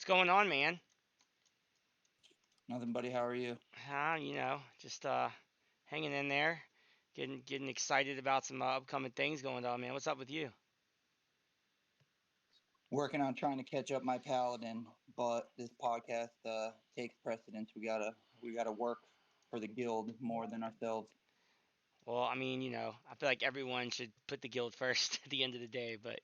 going on, man? Nothing, buddy. How are you? Just hanging in there, getting excited about some upcoming things going on, man. What's up with you? Working on trying to catch up my paladin, but this podcast takes precedence. We gotta work for the guild more than ourselves. Well, I feel like everyone should put the guild first at the end of the day, but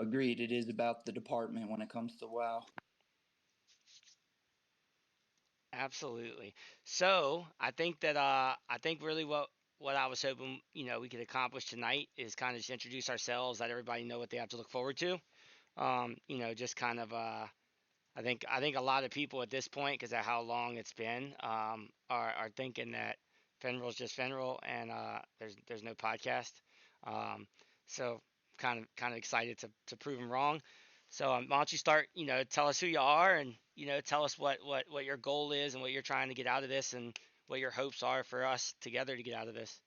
Agreed. It is about the department when it comes to WoW. absolutely. So I think really what I was hoping we could accomplish tonight is kind of just introduce ourselves, let everybody know what they have to look forward to. Just kind of I think a lot of people at this point, because of how long it's been, are thinking that Fenrir's just Fenrir, and there's no podcast. Um, so kind of excited to prove them wrong. So why don't you start? Tell us who you are, and tell us what your goal is and what you're trying to get out of this, and what your hopes are for us together to get out of this.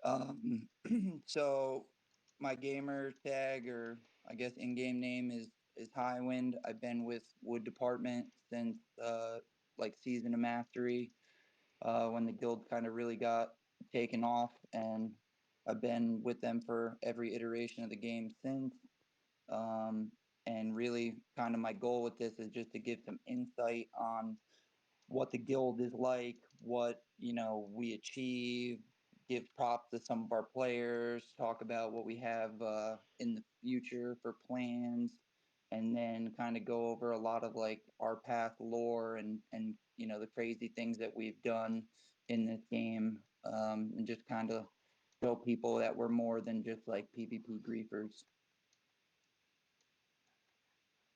Um, so my gamer tag, or I guess in-game name, is Highwind. I've been with Wood Department since like Season of Mastery, when the guild kind of really got taken off, and I've been with them for every iteration of the game since. Um, and really, kind of my goal with this is just to give some insight on what the guild is like, what we achieve, give props to some of our players, talk about what we have in the future for plans, and then kind of go over a lot of like our past lore and the crazy things that we've done in this game, and just kind of show people that we're more than just like PvP griefers.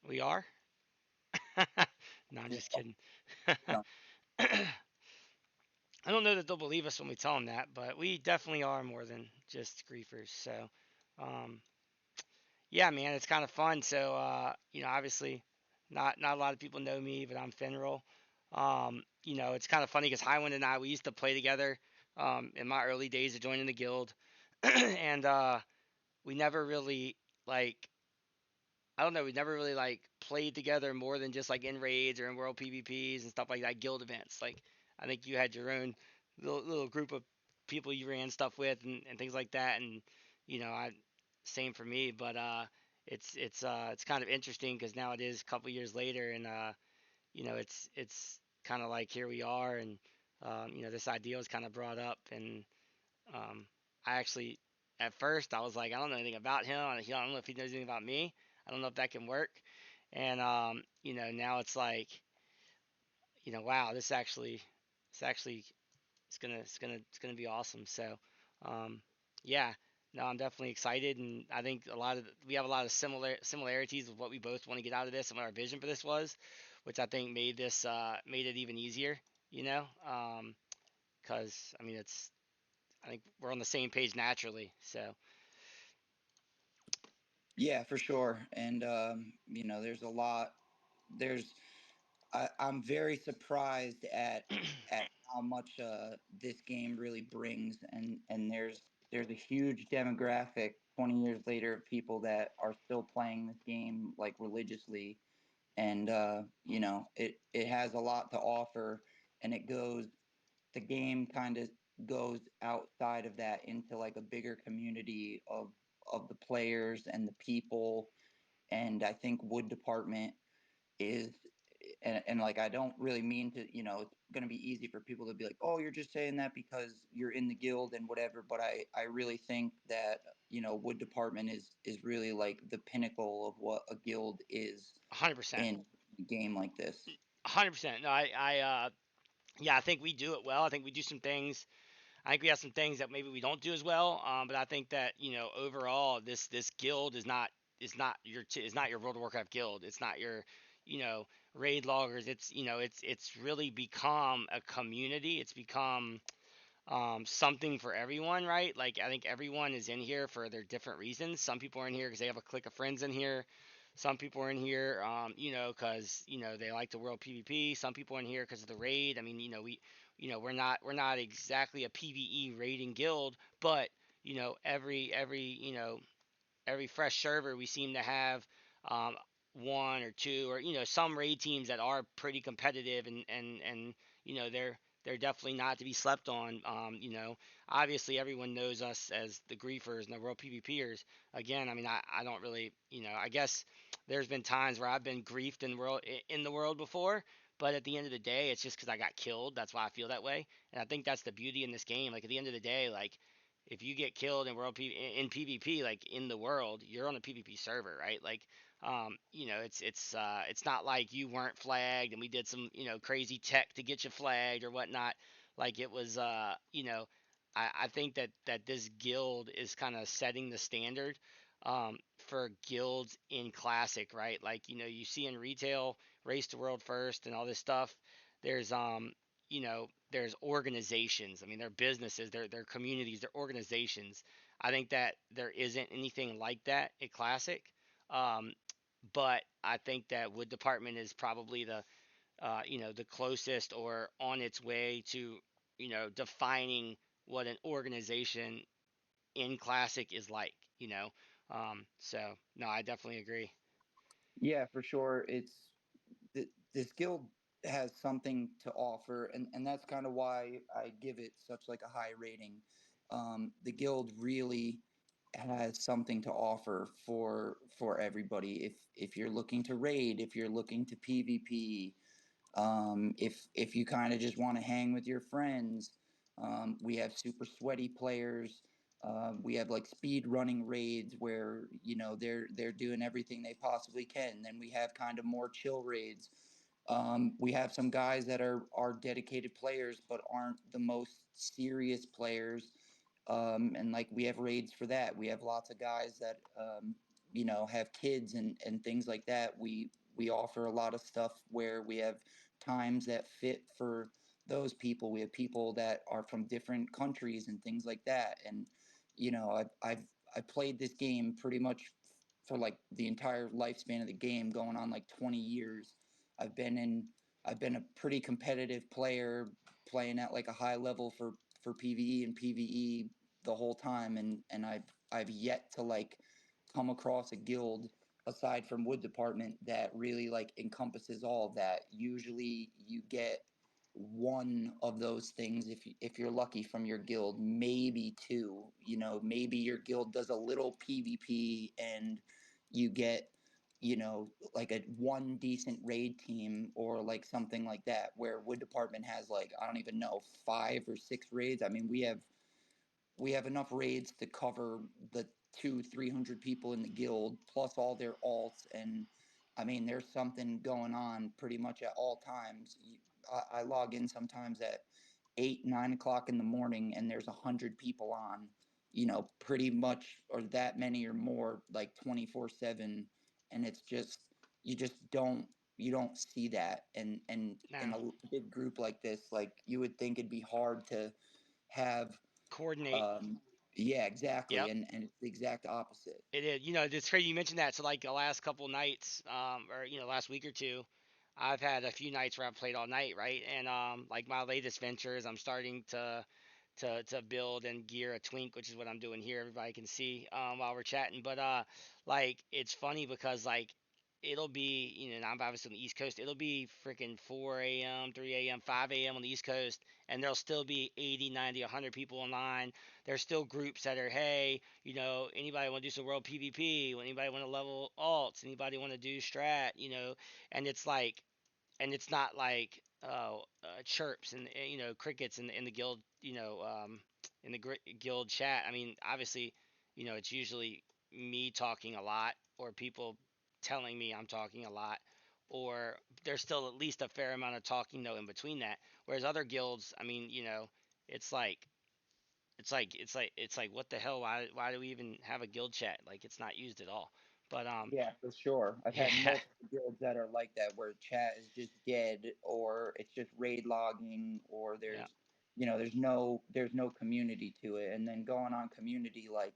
We are. No, I'm just kidding. Yeah. I don't know that they'll believe us when we tell them that, but we definitely are more than just griefers. So, um, yeah, man, it's kind of fun. So, obviously, not a lot of people know me, but I'm Finral. It's kind of funny because Highwind and I we used to play together in my early days of joining the guild, and we never really like I don't know, we never really like played together more than just like in raids or in world PvPs and stuff like that, guild events. Like I think you had your own little group of people you ran stuff with and things like that. And I same for me, but it's kind of interesting because now it is a couple years later, and it's kind of like here we are, and this idea was kind of brought up, and um, I actually, at first, I was like, I don't know anything about him. I don't know if he knows anything about me. I don't know if that can work. And now it's like, wow, it's actually, it's gonna be awesome. So, um, yeah, no, I'm definitely excited, and I think we have a lot of similarities of what we both want to get out of this and what our vision for this was, which I think made it even easier. Because I think we're on the same page naturally. So Yeah, for sure. And there's a lot. There's I'm very surprised at how much this game really brings, and there's a huge demographic 20 years later of people that are still playing this game like religiously, and it has a lot to offer, and the game kind of goes outside of that into like a bigger community of the players and the people, and I think Wood Department is, and like I don't really mean to, it's going to be easy for people to be like, oh, you're just saying that because you're in the guild and whatever, but I really think that Wood Department is really like the pinnacle of what a guild is 100%. in a game like this. 100%. No, yeah, I think we do it well. I think we do some things. I think we have some things that maybe we don't do as well. But I think that overall, this guild is not your World of Warcraft guild. It's not your, you know, raid loggers. It's really become a community. It's become something for everyone, right? Like I think everyone is in here for their different reasons. Some people are in here because they have a clique of friends in here. Some people are in here, because they like the world PvP. Some people are in here because of the raid. I mean, we're not exactly a PVE raiding guild, but every every fresh server we seem to have um, one or two or some raid teams that are pretty competitive and they're definitely not to be slept on. Obviously everyone knows us as the griefers and the world PvPers. Again, I mean I don't really I guess there's been times where I've been griefed in the world before, but at the end of the day, it's just because I got killed. That's why I feel that way, and I think that's the beauty in this game. Like at the end of the day, like if you get killed in PvP, like in the world, you're on a PvP server, right? Like, it's not like you weren't flagged and we did some crazy tech to get you flagged or whatnot. Like it was, I think that this guild is kind of setting the standard for guilds in classic, right? Like you see in retail, race to world first and all this stuff. There's there's organizations. I mean, they're businesses, they're communities, they're organizations. I think that there isn't anything like that at Classic, um, but I think that Wood Department is probably the closest or on its way to defining what an organization in Classic is like. So no, I definitely agree. Yeah, for sure. This guild has something to offer, and that's kind of why I give it such like a high rating. The guild really has something to offer for everybody. If you're looking to raid, if you're looking to PvP, if you kind of just want to hang with your friends, we have super sweaty players. We have like speed running raids where they're doing everything they possibly can. Then we have kind of more chill raids. We have some guys that are dedicated players but aren't the most serious players. And like we have raids for that. We have lots of guys that have kids and things like that. We offer a lot of stuff where we have times that fit for those people. We have people that are from different countries and things like that. And I played this game pretty much for like the entire lifespan of the game, going on like 20 years. I've been in I've been a pretty competitive player, playing at like a high level for PvE and PvE the whole time, and I've yet to like come across a guild aside from Wood Department that really like encompasses all of that. Usually you get one of those things if you're lucky from your guild, maybe two. Maybe your guild does a little PvP and you get like a one decent raid team or like something like that, where Wood Department has like, I don't even know, 5 or 6 raids. I mean, we have enough raids to cover the 300 people in the guild plus all their alts. And I mean, there's something going on pretty much at all times. I log in sometimes at 8, 9 o'clock in the morning and there's 100 people on, pretty much, or that many or more, like 24/7. And it's just, you just don't see that. And in Now, a big group like this, like, you would think it'd be hard to have. coordinate. um, yeah, exactly, Yep. and it's the exact opposite. It is. It's crazy you mentioned that. So like the last couple nights, or last week or two, I've had a few nights where I've played all night, right? And like my latest ventures, I'm starting to build and gear a twink, which is what I'm doing here. Everybody can see while we're chatting. But like it's funny because like it'll be and I'm obviously on the East Coast. It'll be freaking 4 a.m., 3 a.m., 5 a.m. on the East Coast, and there'll still be 80, 90, 100 people online. There's still groups that are, hey, anybody want to do some world PvP? Anybody want to level alts? Anybody want to do strat? And it's like, and it's not like chirps and crickets in the guild, in the guild chat. I mean, obviously, it's usually me talking a lot or people telling me I'm talking a lot, or there's still at least a fair amount of talking though in between that. Whereas other guilds, I mean, it's like it's like what the hell? Why do we even have a guild chat? Like it's not used at all. But Yeah, for sure. I've had yeah, multiple guilds that are like that, where chat is just dead, or it's just raid logging, or yeah. there's no community to it. And then going on community, like,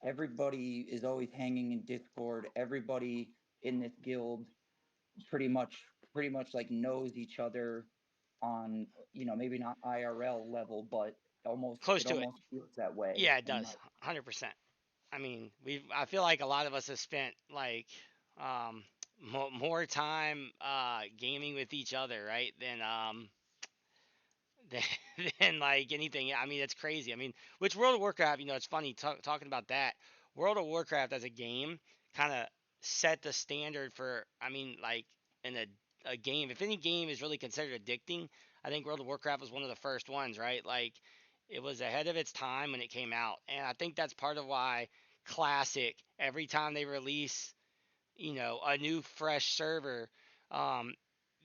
everybody is always hanging in Discord. Everybody in this guild pretty much pretty much like knows each other on, maybe not IRL level, but Close it to it. almost feels that way. Yeah, it And does. like, 100%. I mean, I feel like a lot of us have spent like um, more time gaming with each other, right? Than, than like anything. I mean, it's crazy. I mean, which World of Warcraft, it's funny talking about that. World of Warcraft as a game kind of set the standard for, I mean, like in a game. If any game is really considered addicting, I think World of Warcraft was one of the first ones, right? Like it was ahead of its time when it came out, and I think that's part of why Classic every time they release a new fresh server, um,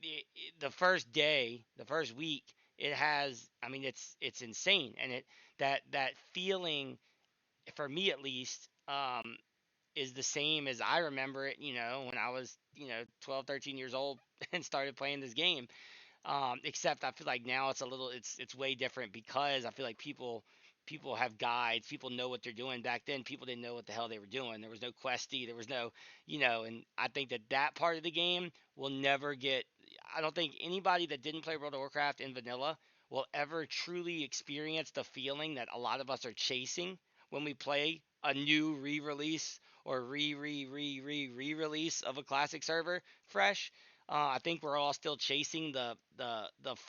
the, the first day, the first week, it has. I mean, it's insane, and that feeling for me at least is the same as I remember it. When I was 12, 13 years old and started playing this game. Except I feel like now it's way different because I feel like people have guides, people know what they're doing. Back then, people didn't know what the hell they were doing. There was no questy, there was no, and I think that part of the game will never get. I don't think anybody that didn't play World of Warcraft in vanilla will ever truly experience the feeling that a lot of us are chasing when we play a new re-release or re-release of a classic server fresh. I think we're all still chasing the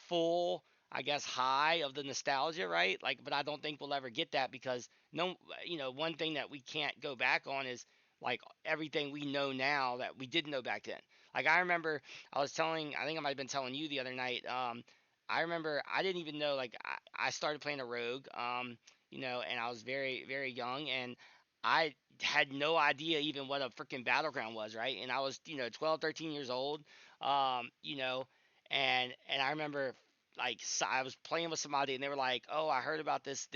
full, I guess, high of the nostalgia, right? Like, but I don't think we'll ever get that because no, one thing that we can't go back on is like everything we know now that we didn't know back then. Like I remember I think I might have been telling you the other night. I remember I didn't even know like I started playing a rogue, and I was very very young and I had no idea even what a freaking battleground was, right? And I was 12, 13 years old, you know, and I remember like I was playing with somebody and they were like, "Oh, I heard about this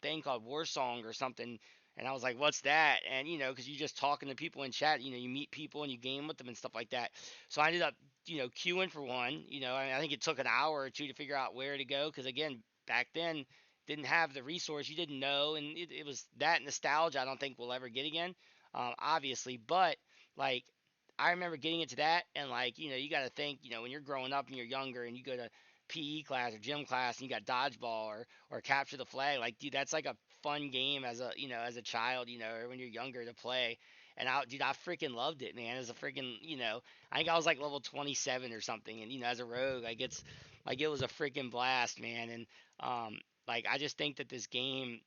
thing called War Song or something." And I was like, "What's that?" And because you're just talking to people in chat, you meet people and you game with them and stuff like that. So I ended up, queuing for one. I think it took an hour or two to figure out where to go because again, back then didn't have the resource, you didn't know, and it was that nostalgia. I don't think we'll ever get again, obviously, but like I remember getting into that, and like you got to think, when you're growing up and you're younger, and you go to PE class or gym class, and you got dodgeball or capture the flag. Like, dude, that's like a fun game as a child, or when you're younger to play. And I freaking loved it, man. As a freaking, I think I was like level 27 or something, and as a rogue, like it was a freaking blast, man. And um, like I just think that this game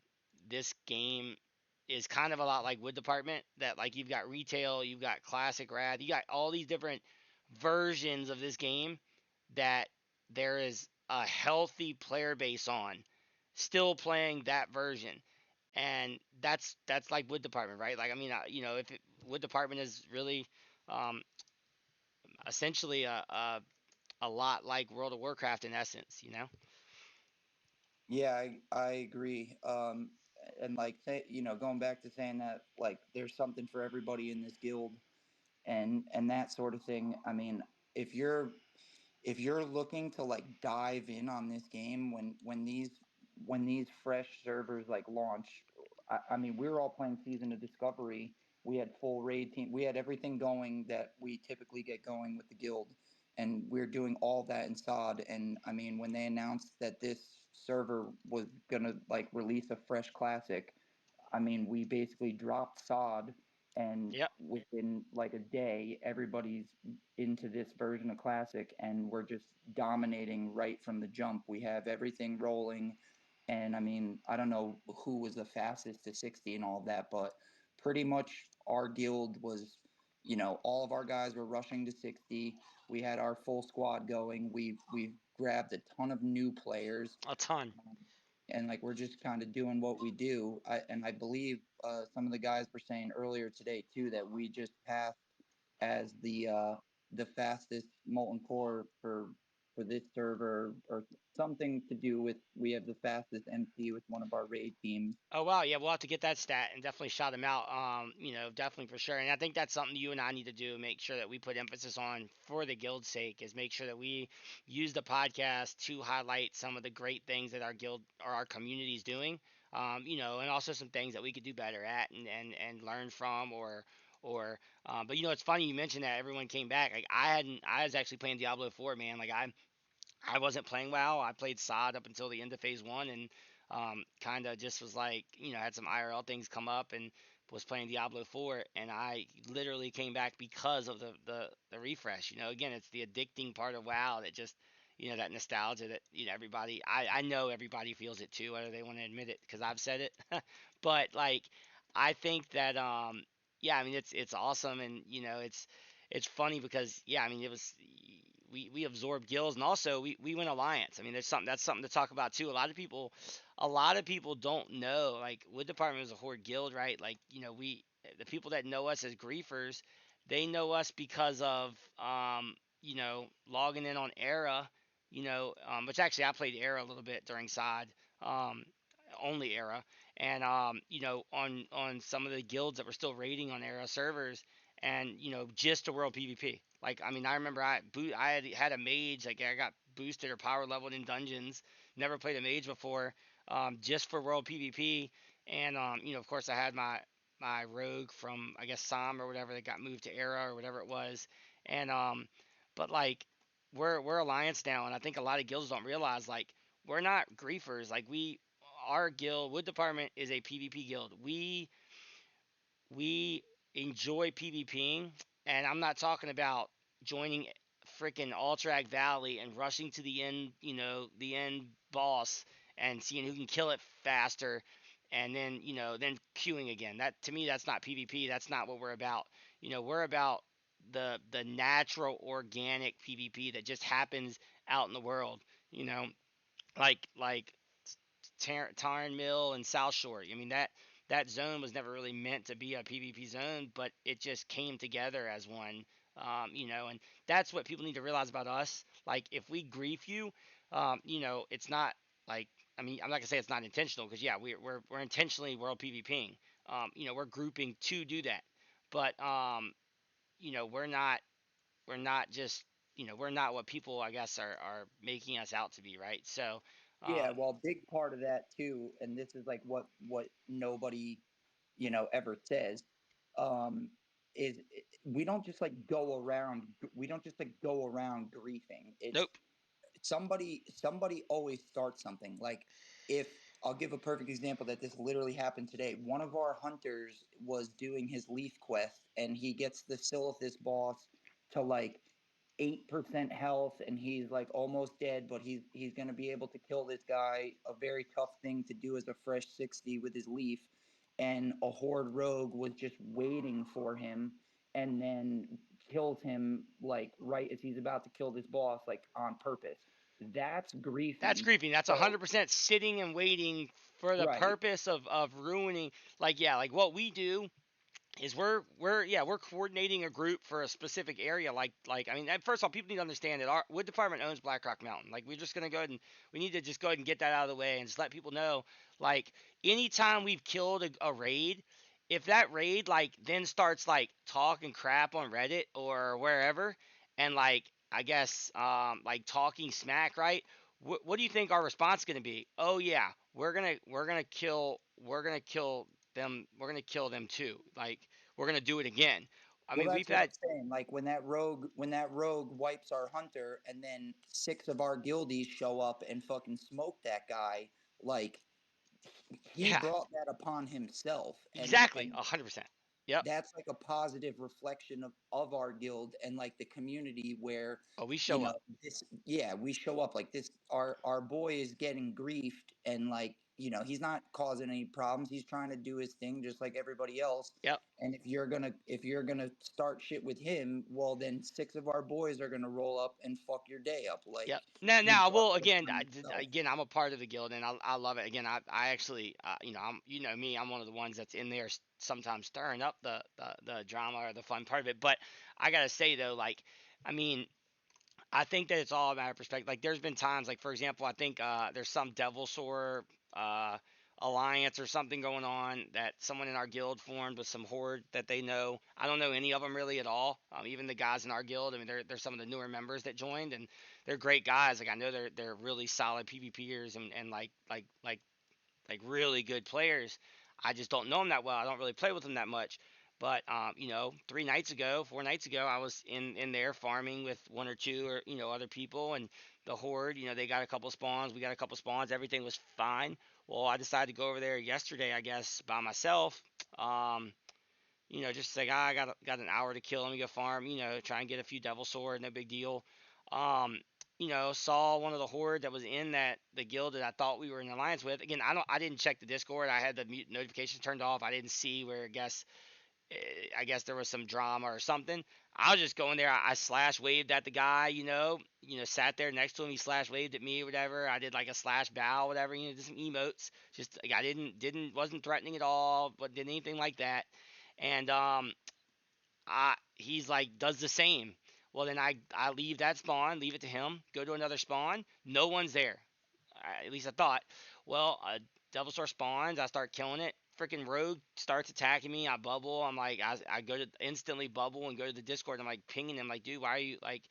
is kind of a lot like Wood Department. That like you've got retail, you've got classic Wrath, you got all these different versions of this game that there is a healthy player base on still playing that version. And that's like Wood Department, right? Like I mean, if Wood Department is really um, essentially a lot like World of Warcraft in essence. Yeah, I agree. And like say, going back to saying that like there's something for everybody in this guild and that sort of thing. I mean, if you're if you're looking to like dive in on this game when these fresh servers like launch, I mean, we were all playing Season of Discovery. We had full raid team. We had everything going that we typically get going with the guild, and we're doing all that in SOD. And I mean, when they announced that this server was gonna like release a fresh classic, I mean, we basically dropped sod, and Yep. within like a day, everybody's into this version of Classic, and we're just dominating right from the jump. We have everything rolling, and I mean, I don't know who was the fastest to 60 and all of that, but pretty much our guild was, all of our guys were rushing to 60. We had our full squad going. We've grabbed a ton of new players, A ton. and like we're just kind of doing what we do. I believe some of the guys were saying earlier today too that we just passed as the fastest molten core for this server, or something to do with we have the fastest MC with one of our raid teams. Oh wow, yeah, we'll have to get that stat and definitely shout him out. Definitely for sure. And I think that's something you and I need to do, make sure that we put emphasis on for the guild's sake, is make sure that we use the podcast to highlight some of the great things that our guild or our community is doing. And also some things that we could do better at and learn from but it's funny you mentioned that everyone came back. Like I was actually playing Diablo 4, man. Like I wasn't playing WoW. I played SOD up until the end of phase one, and Kind of just was like, had some IRL things come up and was playing Diablo 4, and I literally came back because of the refresh. Again, it's the addicting part of WoW that just, that nostalgia that, everybody, I know everybody feels it too, whether they want to admit it, because I've said it. But like, I think that, yeah, I mean, it's awesome, and it's funny because, yeah, I mean, it was, we absorbed guilds, and also we went alliance. I mean, that's something to talk about too. A lot of people don't know, like, Wood Department was a horde guild, right? Like, the people that know us as griefers, they know us because of, logging in on Era, which actually I played Era a little bit during side, um, only Era, and, on some of the guilds that were still raiding on Era servers, and, just a world PvP. Like, I mean, I remember I had a mage, like, I got boosted or power leveled in dungeons. Never played a mage before, just for world PvP. And, of course, I had my rogue from, I guess, Som or whatever, that got moved to Era or whatever it was. And, but like, we're Alliance now, and I think a lot of guilds don't realize, like, we're not griefers. Like, our guild, Wood Department, is a PvP guild. We enjoy PvPing, and I'm not talking about joining freaking Alterac Valley and rushing to the end, the end boss, and seeing who can kill it faster, and then, then queuing again. That, to me, that's not PvP. That's not what we're about. We're about the natural, organic PvP that just happens out in the world. You know, like Tarn Mill and South Shore. I mean, that zone was never really meant to be a PvP zone, but it just came together as one. And that's what people need to realize about us. Like, if we grief you, it's not like, I mean, I'm not gonna say it's not intentional, because, yeah, we're intentionally world PvPing. We're grouping to do that, but, we're not just, we're not what people, I guess, are making us out to be, right? So, Yeah, um, well, big part of that too, and this is like what nobody, ever says, um, is we don't just like go around. We don't just like go around griefing. It's nope. somebody always starts something. Like, if I'll give a perfect example that this literally happened today. One of our hunters was doing his leaf quest, and he gets the Silithus boss to like 8% health, and he's like almost dead, but he's gonna be able to kill this guy. A very tough thing to do as a fresh 60 with his leaf, and a horde rogue was just waiting for him, and then kills him like right as he's about to kill this boss, like on purpose. That's That's griefing. griefing. That's So 100% sitting and waiting for the right, purpose of ruining. Like, yeah, like what we do is we're coordinating a group for a specific area. Like, I mean, first of all, people need to understand that our Wood Department owns Black Rock Mountain. Like, we're just gonna go ahead and we need to just go ahead and get that out of the way and just let people know. Like, anytime we've killed a raid, if that raid, like, then starts like talking crap on Reddit or wherever, and, like, I guess, like, talking smack, right? What do you think our response is gonna be? Oh yeah, we're gonna kill them. We're gonna kill them too. Like, we're gonna do it again. I well, mean, we've that's what I'm had, saying. Like when that rogue wipes our hunter, and then six of our guildies show up and fucking smoke that guy, like he yeah, brought that upon himself, exactly, and 100%. Yep. that's like a positive reflection of our guild and like the community where, Oh, we show up. this, yeah, we show up like this. Our boy is getting griefed, and like, he's not causing any problems. He's trying to do his thing just like everybody else. Yep. And if you're gonna start shit with him, well, then six of our boys are gonna roll up and fuck your day up. Like, Yep. Now, he I brought will, that again. upon himself. Again, I'm a part of the guild, and I love it. Again, I actually, I'm, me. I'm one of the ones that's in there, sometimes stirring up the drama or the fun part of it. But I gotta say though, like, I mean, I think that it's all a matter of perspective. Like, there's been times, like, for example, I think, there's some Devil Sore, uh, alliance or something going on that someone in our guild formed with some horde that they know. I don't know any of them really at all. Even the guys in our guild. I mean, they're some of the newer members that joined, and they're great guys. Like, I know they're really solid PvPers, and like really good players. I just don't know them that well. I don't really play with them that much. But 3 nights ago, 4 nights ago, I was in there farming with one or two or other people, and the horde. They got a couple spawns, we got a couple spawns, everything was fine. Well, I decided to go over there yesterday, I guess, by myself. Um, just like I got an hour to kill. Let me go farm. Try and get a few devil sword. No big deal. Um, saw one of the horde that was in the guild that I thought we were in alliance with. Again, I didn't check the Discord. I had the mute notifications turned off. I didn't see where I guess there was some drama or something. I was just going there. I slash waved at the guy. Sat there next to him. He slash waved at me or whatever. I did like a slash bow, whatever. Did some emotes. Just like I didn't wasn't threatening at all, but did anything like that. And he's like does the same. Well, then I leave that spawn, leave it to him, go to another spawn. No one's there. At least I thought. Well, Devil Star spawns. I start killing it. Freaking Rogue starts attacking me. I bubble. I'm like, I go to instantly bubble and go to the Discord. I'm like pinging him, like, dude, why are you like,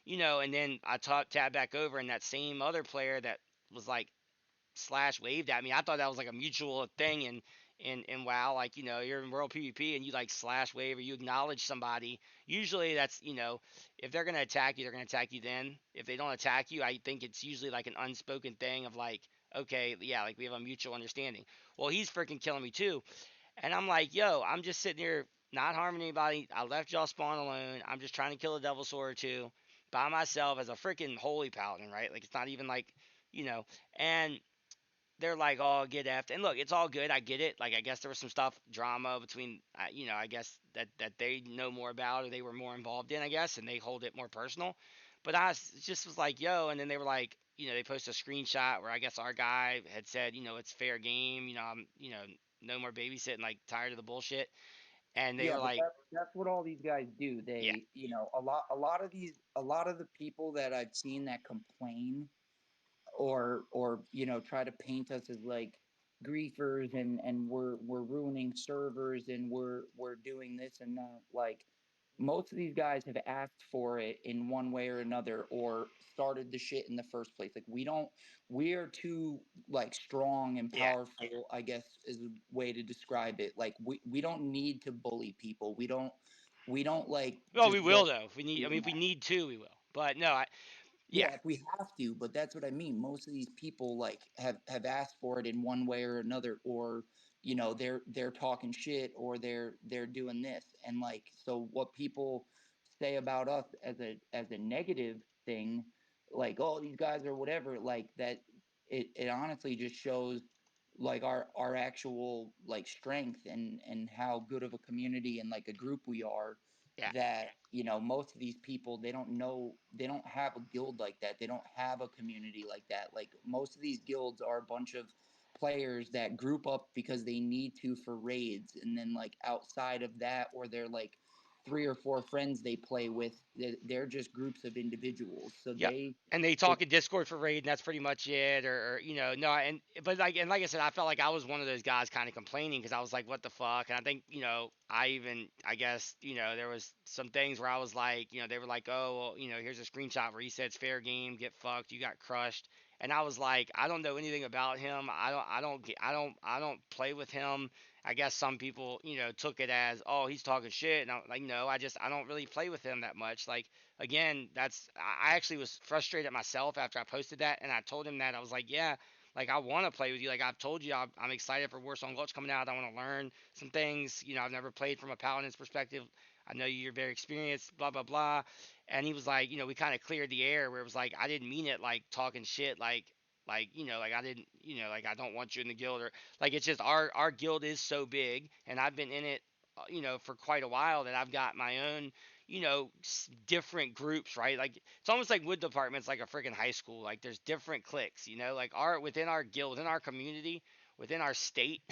And then I tab back over, and that same other player that was like slash waved at me. I thought that was like a mutual thing in WoW. Like, you're in World PvP and you like slash wave or you acknowledge somebody. Usually that's, if they're gonna attack you, they're gonna attack you then. If they don't attack you, I think it's usually like an unspoken thing of like, okay, yeah, like we have a mutual understanding. Well, he's freaking killing me too. And I'm like, yo, I'm just sitting here not harming anybody. I left y'all spawn alone. I'm just trying to kill a devil sword or two by myself as a freaking holy paladin, right? Like it's not even like, you know, and they're like, "Oh, get effed." And look, it's all good. I get it. Like, I guess there was some stuff, drama between, I guess that they know more about or they were more involved in, I guess, and they hold it more personal. But just was like, "Yo," and then they were like, they posted a screenshot where I guess our guy had said, it's fair game. I'm, no more babysitting. Like, tired of the bullshit. And they Yeah, were but like, that's what all these guys do. "Yeah, They, a lot of the people that I've seen that complain or try to paint us as like griefers and we're ruining servers and we're doing this and that. Like most of these guys have asked for it in one way or another or started the shit in the first place. Like we're too like strong and yeah." powerful, I guess is a way to describe it. Like we don't need to bully people. We don't like Well, we just go will though if we need. I mean, if we need to, we will. But no, yeah, yeah, if we have to, but that's what I mean. Most of these people like have asked for it in one way or another, or they're talking shit, or they're doing this, and like so what people say about us as a negative thing, like oh these guys are whatever, like that. It honestly just shows like our actual like strength and how good of a community and like a group we are yeah. that most of these people they don't have a guild like that, they don't have a community like that. Like most of these guilds are a bunch of players that group up because they need to for raids, and then like outside of that, or they're like three or four friends they play with, they're just groups of individuals, so Yep. And they they talk in Discord for raid, and that's pretty much it. Or no, and like I said, I felt like I was one of those guys kind of complaining because I was like, what the fuck? And I think I guess there was some things where I was like, they were like, oh, well, here's a screenshot where he said it's fair game, get fucked, you got crushed. And I was like, I don't know anything about him. I don't play with him. I guess some people, took it as, oh, he's talking shit. And I'm like, no, I don't really play with him that much. Like, again, I actually was frustrated at myself after I posted that, and I told him that I was like, yeah, like I want to play with you. Like I've told you, I'm excited for Warsong Gulch coming out. I want to learn some things. I've never played from a paladin's perspective. I know you're very experienced, blah blah blah. And he was like, we kind of cleared the air where it was like I didn't mean it like talking shit, like like I didn't, like I don't want you in the guild or like it's just our guild is so big, and I've been in it, for quite a while that I've got my own different groups, right? Like it's almost like wood department's like a freaking high school. Like there's different cliques, like our within our guild, within our community, within our state.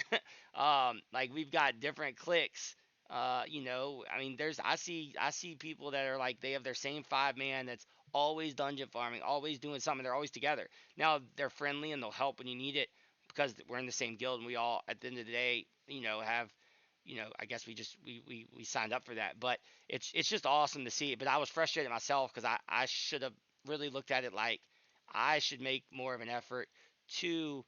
Like we've got different cliques. I mean, I see people that are like they have their same 5 man that's always dungeon farming, always doing something. They're always together. Now they're friendly and they'll help when you need it because we're in the same guild and we all at the end of the day, have I guess we signed up for that. But it's just awesome to see it. But I was frustrated myself because I should have really looked at it like I should make more of an effort to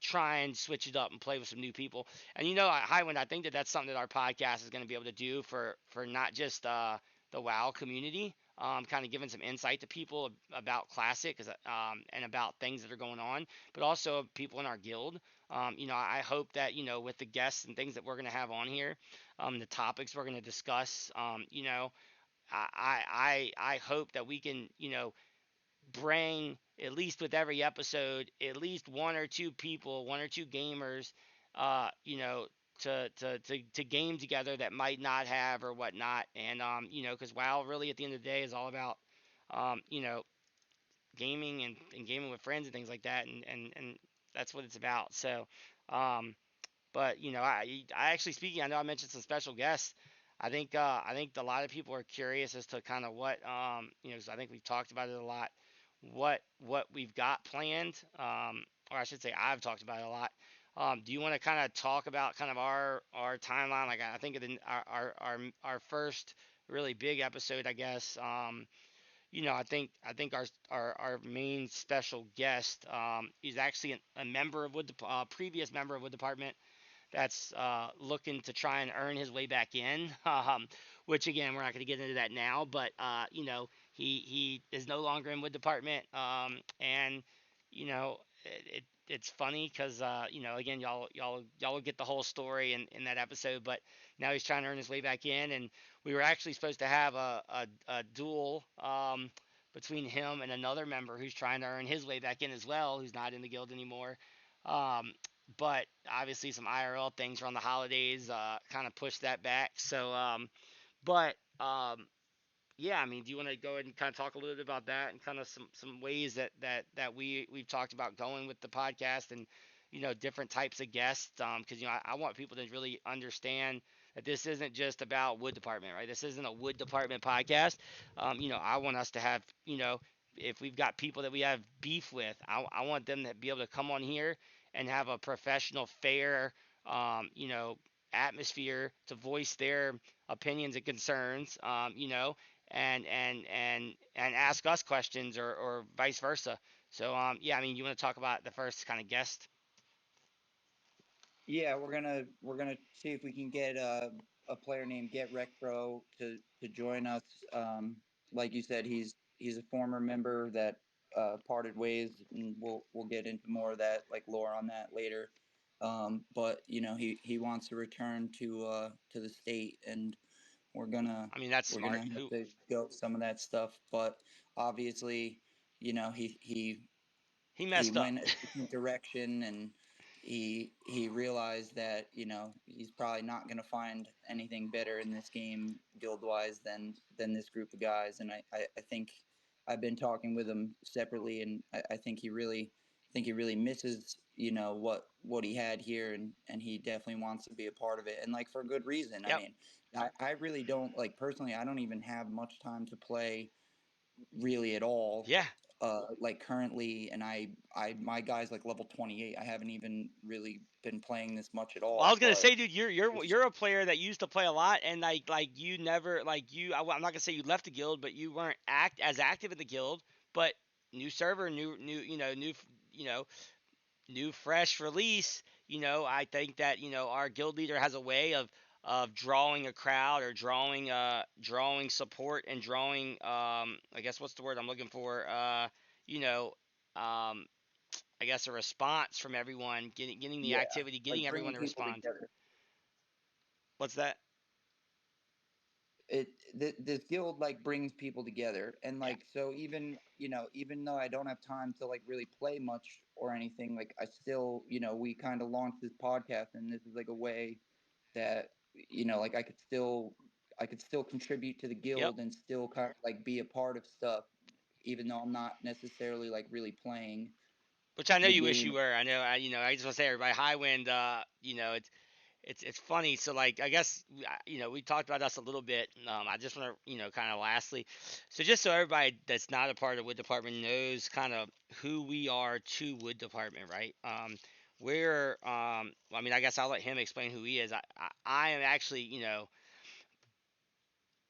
try and switch it up and play with some new people. And Highwind, I think that that's something that our podcast is going to be able to do for not just the WoW community, kind of giving some insight to people about Classic, and about things that are going on, but also people in our guild. I hope that with the guests and things that we're going to have on here, the topics we're going to discuss, I hope that we can bring, at least with every episode, at least one or two people, one or two gamers, uh, you know, to game together that might not have or whatnot. And because WoW really at the end of the day is all about, um, you know, gaming and gaming with friends and things like that, and that's what it's about. So, um, but I actually, speaking, I know I mentioned some special guests. I think a lot of people are curious as to kind of what 'cause I think we've talked about it a lot. What we've got planned, or I should say, I've talked about it a lot. Do you want to kind of talk about kind of our timeline? Like I think of our first really big episode, I guess. I think our main special guest is actually a member of previous member of Wood Department that's looking to try and earn his way back in. Which again, we're not going to get into that now, but he is no longer in Wood Department, and it's funny because again, y'all will get the whole story in that episode, but now he's trying to earn his way back in, and we were actually supposed to have a duel. Between him and another member who's trying to earn his way back in as well, who's not in the guild anymore. Um, but obviously some IRL things around the holidays kind of pushed that back. So, but yeah, I mean, do you want to go ahead and kind of talk a little bit about that and kind of some ways that we've talked about going with the podcast and different types of guests? Because I want people to really understand that this isn't just about Wood Department, right? This isn't a Wood Department podcast. I want us to have if we've got people that we have beef with, I want them to be able to come on here and have a professional, fair, atmosphere to voice their opinions and concerns. And ask us questions or vice versa. So yeah, I mean, you want to talk about the first kind of guest? Yeah, we're gonna see if we can get a player named Get Rec Pro to join us. Like you said, he's a former member that parted ways, and we'll get into more of that, like lore on that later. But he wants to return to the state, and we're gonna I mean, that's we're smart. gonna have Who to go some of that stuff. But obviously, he he messed up. went a different direction, and he realized that he's probably not going to find anything better in this game guild wise than this group of guys. And I think I've been talking with him separately, and I think he really misses what he had here, and he definitely wants to be a part of it, and like for good reason. I Yep. mean, I really don't, like, personally, I don't even have much time to play really at all, Yeah. like currently. And I my guy's like level 28. I haven't even really been playing this much at Well, I all, was gonna but say, dude, it's you're a player that used to play a lot, and like you never like you. I'm not gonna say you left the guild, but you weren't as active in the guild. But new server, new you know new fresh release. I think that our guild leader has a way of drawing a crowd or drawing support and drawing I guess what's the word I'm looking for you know um I guess a response from everyone, getting the yeah, activity, getting like everyone bringing to people respond. together. What's that? This guild like brings people together, and Yeah. like, so even though I don't have time to like really play much or anything, like I still, we kind of launched this podcast, and this is like a way that like I could still contribute to the Yep. guild and still kind of like be a part of stuff, even though I'm not necessarily like really playing Which I know the you wish game. you were. I know. I just want to say, everybody, Highwind. It's funny. So like, I guess we talked about us a little bit. I just want to kind of lastly, so just so everybody that's not a part of Wood Department knows kind of who we are to Wood Department, right? We're I mean, I guess I'll let him explain who he is. I am actually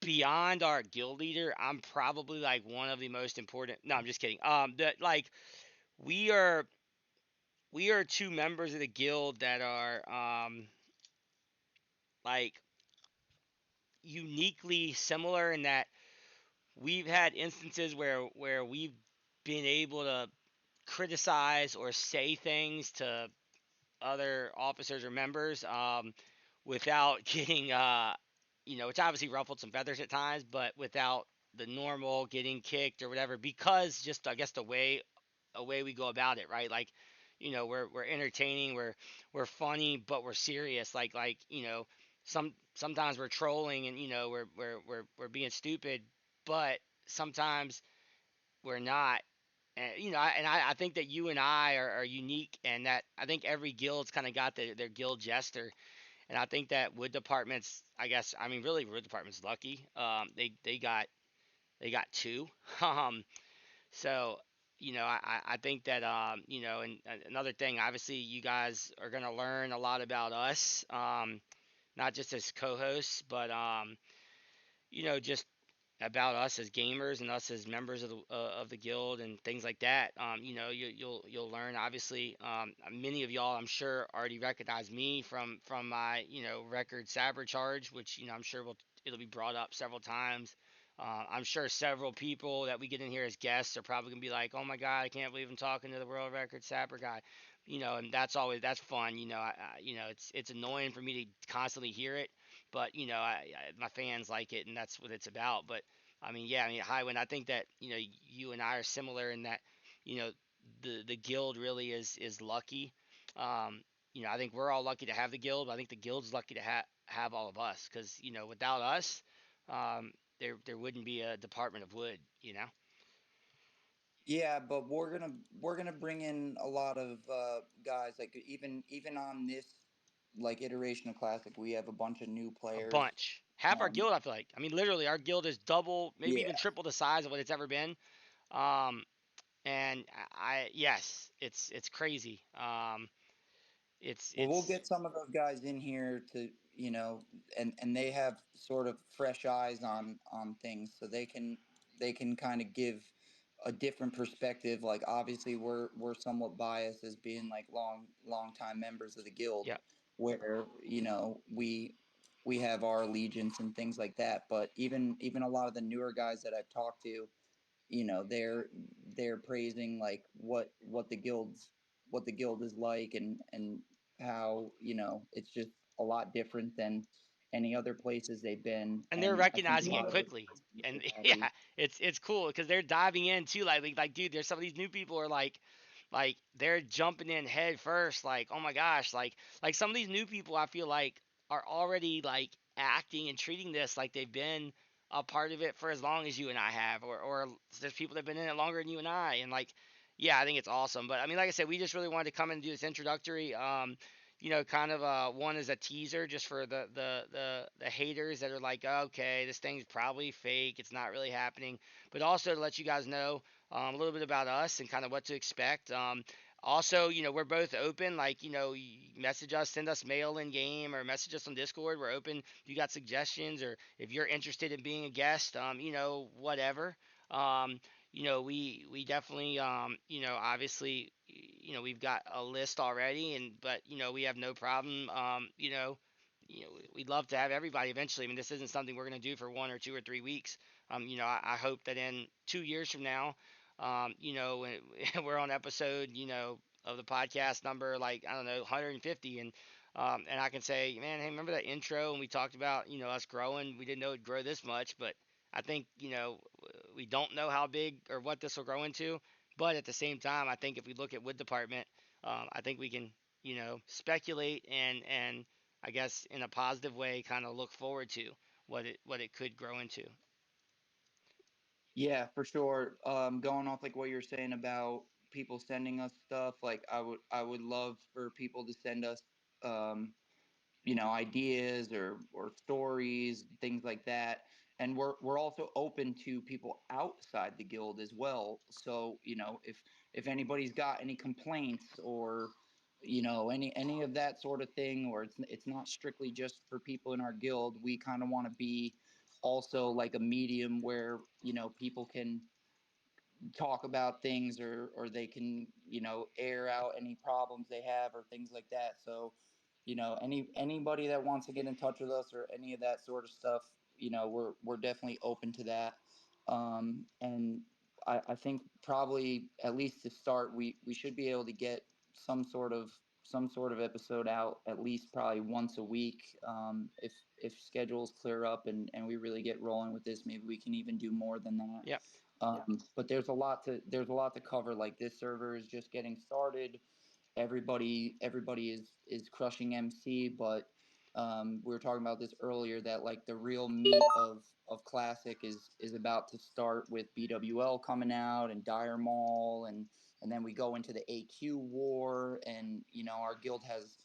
beyond our guild leader. I'm probably like one of the most important. No, I'm just kidding. That like we are. we are two members of the guild that are like uniquely similar in that we've had instances where we've been able to criticize or say things to other officers or members without getting which obviously ruffled some feathers at times, but without the normal getting kicked or whatever, because just I guess the way we go about it, right? Like, we're entertaining, we're funny, but we're serious. Like sometimes we're trolling and we're being stupid, but sometimes we're not. And I think that you and I are unique, and that I think every guild's kind of got their guild jester, and I think that wood departments, I guess, I mean, really, wood department's lucky. They got two. Um, so I think that and another thing, obviously, you guys are gonna learn a lot about us, not just as co-hosts, but just about us as gamers and us as members of the guild and things like that. You'll learn. Obviously, many of y'all, I'm sure, already recognize me from my record saber charge, which I'm sure it'll be brought up several times. I'm sure several people that we get in here as guests are probably gonna be like, "Oh my God, I can't believe I'm talking to the world record saber guy," and that's fun. It's annoying for me to constantly hear it, but my fans like it, and that's what it's about. But I mean, yeah, I mean, Highwind, I think that you and I are similar in that you know the guild really is lucky. Um, I think we're all lucky to have the guild, but I think the guild's lucky to have all of us, because without us, there wouldn't be a Department of Wood. Yeah, but we're gonna bring in a lot of guys. Like even on this like iteration of Classic, we have a bunch of new A players. bunch. Half our Um, guild, I feel like. I mean, literally, our guild is double, maybe yeah. even triple the size of what it's ever been. Um, and yes, it's crazy. It's Well, we'll it's get some of those guys in here to, and they have sort of fresh eyes on things, so they can kind of give a different perspective. Like obviously, we're somewhat biased as being like long time members of the guild, yeah. where we have our allegiance and things like that. But even a lot of the newer guys that I've talked to, they're praising like what the guild is like, and how it's just a lot different than any other places they've been, And they're and I think a recognizing lot it of it quickly. is really And happy. yeah, it's cool because they're diving in too. Like, dude, there's some of these new people are like they're jumping in head first. Like, oh my gosh, like some of these new people, I feel like are already like acting and treating this like they've been a part of it for as long as you and I have, or there's people that've been in it longer than you and I, and like, yeah, I think it's awesome. But I mean, like I said, we just really wanted to come and do this introductory. Kind of one is a teaser just for the haters that are like, okay, this thing's probably fake, it's not really happening, but also to let you guys know a little bit about us and kind of what to expect. Also, we're both open. Like, you message us, send us mail in game, or message us on Discord. We're open. If you got suggestions, or if you're interested in being a guest, whatever. Um, we definitely, obviously, we've got a list already, but we have no problem. We'd love to have everybody eventually. I mean, this isn't something we're going to do for 1 or 2 or 3 weeks. I hope that in 2 years from now, when we're on episode, of the podcast number, like, I don't know, 150, and I can say, man, hey, remember that intro and we talked about, us growing? We didn't know it'd grow this much, but I think, we don't know how big or what this will grow into. But at the same time, I think if we look at wood department, I think we can, speculate and I guess in a positive way, kind of look forward to what it could grow into. Yeah, for sure. Going off like what you're saying about people sending us stuff, like I would love for people to send us um ideas or stories, things like that. And we're also open to people outside the guild as well. So if anybody's got any complaints, or any of that sort of thing, or it's not strictly just for people in our guild, we kind of want to be also like a medium where people can talk about things, or they can, air out any problems they have or things like that. So, anybody that wants to get in touch with us or any of that sort of stuff, we're definitely open to that. And I think probably, at least to start, we should be able to get some sort of some sort of episode out at least probably once a week. If schedules clear up and we really get rolling with this, maybe we can even do more than that. Yep. But there's a lot to cover. Like, this server is just getting started. Everybody is crushing MC, but we were talking about this earlier, that like the real meat of classic is about to start with BWL coming out and Dire Maul, and then we go into the AQ war, and our guild has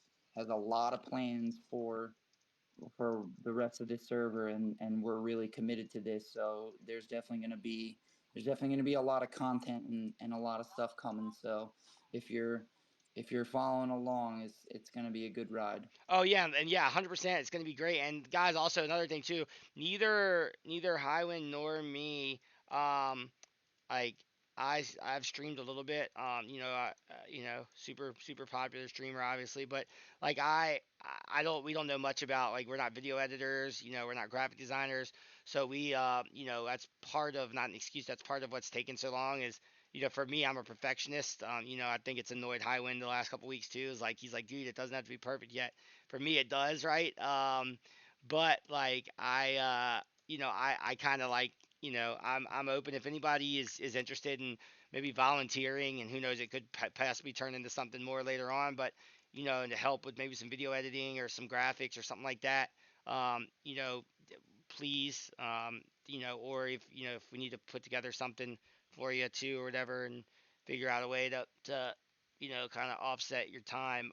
a lot of plans for the rest of this server, and we're really committed to this. So there's definitely going to be a lot of content and a lot of stuff coming. So if you're if you're following along, it's going to be a good ride. Oh yeah, and yeah, 100%. It's gonna be great. And guys, also another thing too. Neither Highwind nor me, like I've streamed a little bit. Super super popular streamer, obviously, but like I don't we don't know much about, like, we're not video editors. We're not graphic designers. So that's part of, not an excuse. That's part of what's taken so long. Is for me, I'm a perfectionist. I think it's annoyed Highwind the last couple weeks too. Is like he's like, dude, it doesn't have to be perfect yet. For me, it does, right? But like I kind of like, I'm open if anybody is interested in maybe volunteering, and who knows, it could possibly turn into something more later on. But and to help with maybe some video editing or some graphics or something like that. Um, you know, Please, or if we need to put together something for you too or whatever, and figure out a way to kind of offset your time.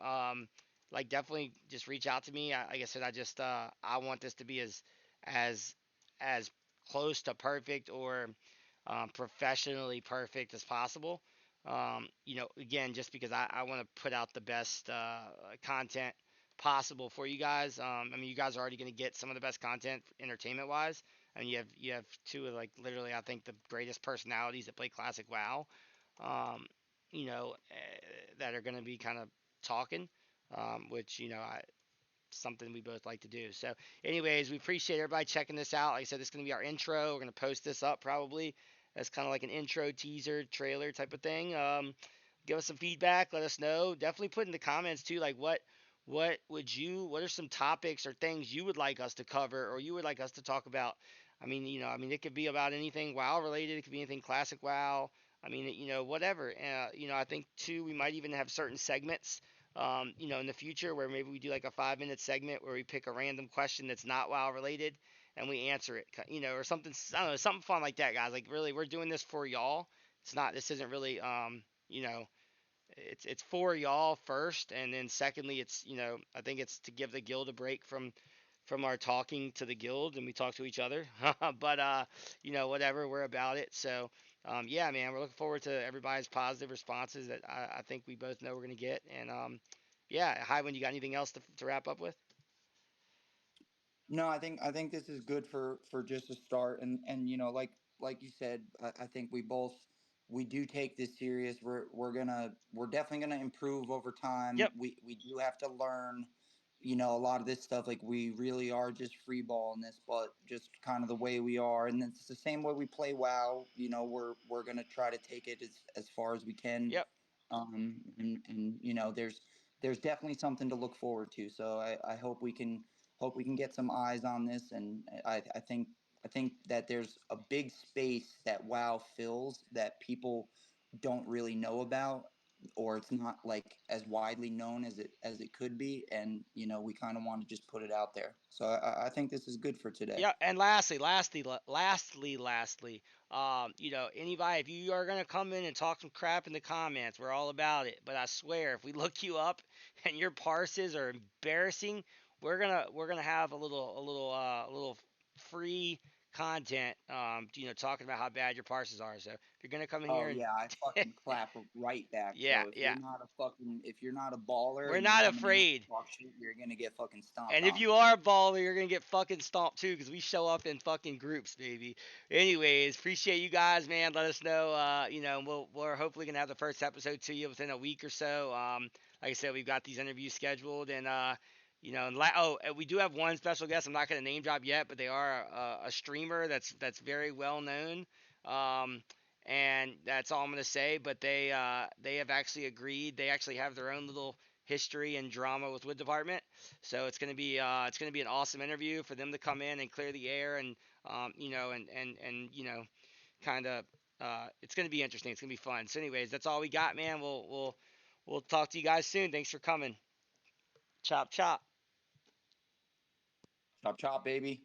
Like, definitely just reach out to me. Like I said, I want this to be as as close to perfect, or professionally perfect as possible. Again, just because I want to put out the best content possible for you guys. You guys are already going to get some of the best content entertainment wise, and you have two of, like, literally, I think, the greatest personalities that play classic WoW. Um, that are going to be kind of talking, which something we both like to do. So, anyways, we appreciate everybody checking this out. Like I said, this is going to be our intro. We're going to post this up probably as kind of like an intro teaser trailer type of thing. Give us some feedback. Let us know. Definitely put in the comments too, like what are some topics or things you would like us to cover, or you would like us to talk about. It could be about anything WoW related. It could be anything classic WoW. Whatever. I think too, we might even have certain segments, in the future, where maybe we do like a 5-minute segment where we pick a random question that's not WoW related, and we answer it, or something. I don't know, something fun like that, guys. Like, really, we're doing this for y'all. It's not. This isn't really. It's for y'all first, and then secondly, it's I think it's to give the guild a break from our talking to the guild, and we talk to each other. But whatever, we're about it. So yeah, man, we're looking forward to everybody's positive responses that I think we both know we're gonna get. And yeah, Highwind, you got anything else to wrap up with? No, I think this is good for just a start, and like you said, I think we do take this serious. We're definitely gonna improve over time. Yep. We do have to learn, a lot of this stuff. Like, we really are just free balling this, but just kind of the way we are, and it's the same way we play WoW. We're gonna try to take it as far as we can. Yep. And there's definitely something to look forward to. So I hope we can get some eyes on this, and I think that there's a big space that WoW fills that people don't really know about, or it's not like as widely known as it could be, and we kind of want to just put it out there. So I think this is good for today. Yeah, and lastly, anybody, if you are gonna come in and talk some crap in the comments, we're all about it. But I swear, if we look you up and your parses are embarrassing, we're gonna have a little free content, talking about how bad your parses are. So if you're gonna come in Oh here and yeah, I fucking clap right back. yeah, So yeah, if you're not a baller we're and you're not coming in here afraid. to talk shit, you're gonna get fucking stomped And if on. you are a baller, you're gonna get fucking stomped too, because we show up in fucking groups, baby. Anyways, appreciate you guys, man. Let us know. We're hopefully gonna have the first episode to you within a week or so. Like I said, we've got these interviews scheduled, and and we do have one special guest. I'm not gonna name drop yet, but they are a streamer that's very well known. Um, and that's all I'm gonna say. But they have actually agreed. They actually have their own little history and drama with Wood Department. So it's gonna be an awesome interview for them to come in and clear the air and kind of it's gonna be interesting. It's gonna be fun. So anyways, that's all we got, man. We'll talk to you guys soon. Thanks for coming. Chop chop. Chop chop, baby.